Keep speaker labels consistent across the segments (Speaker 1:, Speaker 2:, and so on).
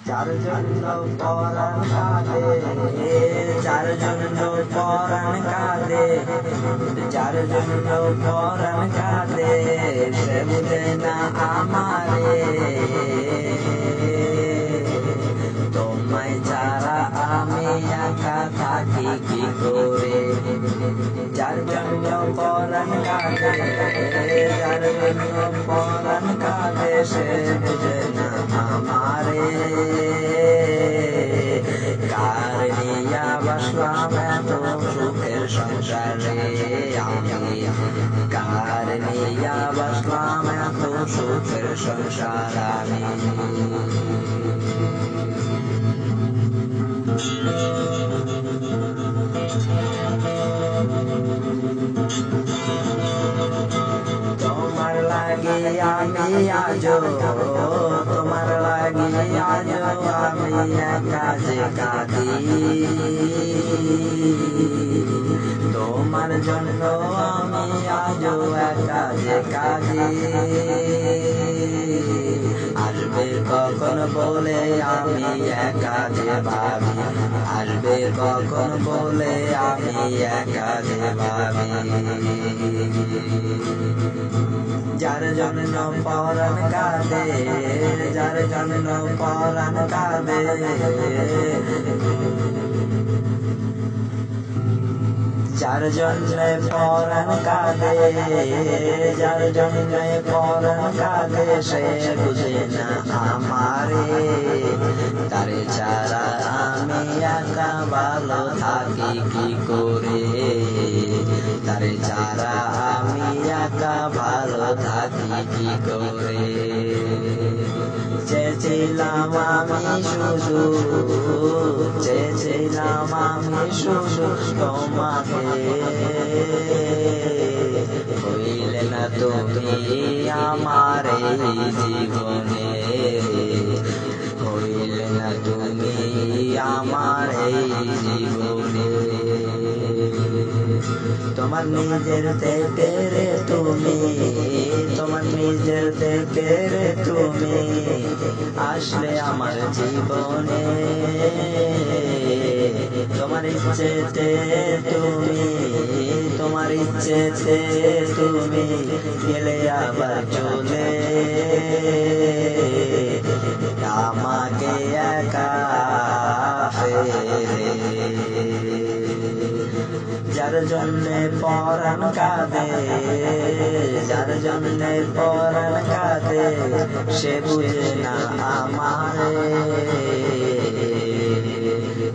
Speaker 1: যার জন্য পরাণ কাঁদে, যার জন্য পরাণ কাঁদে, যার জন্য পরাণ কাঁদে, সে বুঝে না আমারে। তোমায় ছাড়া আমি একা থাকি কি করে। যার জন্য পরাণ কাঁদে, যার জন্য পরাণ কাঁদে, সে বুঝে না আমারে। কার নিয়া বসলাম এত সুখের সংসারে আমি, কার নিয়া বসলাম এত সুখের সংসার আমি। তোমার লাগি আমি আজো, তোমার লাগি আজো আমি একা যে কাঁদি। তোমার জন্য আমি আজো একা যে কাঁদি। আসবে কখন বলে আমি একা যে ভাবি, আসবে কখন বলে আমি একা যে ভাবি। যার জন্য পরাণ কাঁদে, যার জন্য পরাণ কাঁদে, যার জন্য পরাণ কাঁদে, যার জন্য পরাণ কাঁদে, সে বুঝে না আমারে। তারে ছাড়া আমি একা ভালো থাকি কি করে। তারে ছাড়া আমি একা ভালো থাকি কি করে। চেয়েছিলাম আমি শুধু, চেয়েছিলাম আমি শুধু তোমাকে। হইলে না তুমি আমার এই জীবনে, হইলে না তুমি আমার এই জীবনে। তোমার নিজের থেকে রে তুমি, তোমার নিজের থেকে রে তুমি আসলে আমার জীবনে। তোমার ইচ্ছেতে তুমি, তোমার ইচ্ছেতে তুমি গেলে আবার চলে আমাকে একা ফেলে। যার জন্যে পরাণ কাঁদে, যার জন্যে পরাণ কাঁদে, সে বুঝে না আমারে।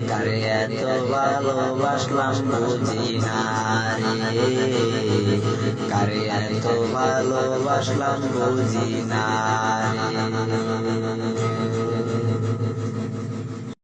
Speaker 1: কারে এত ভালোবাসলাম বুঝি না রে, কারে এত ভালোবাসলাম বুঝি না রে।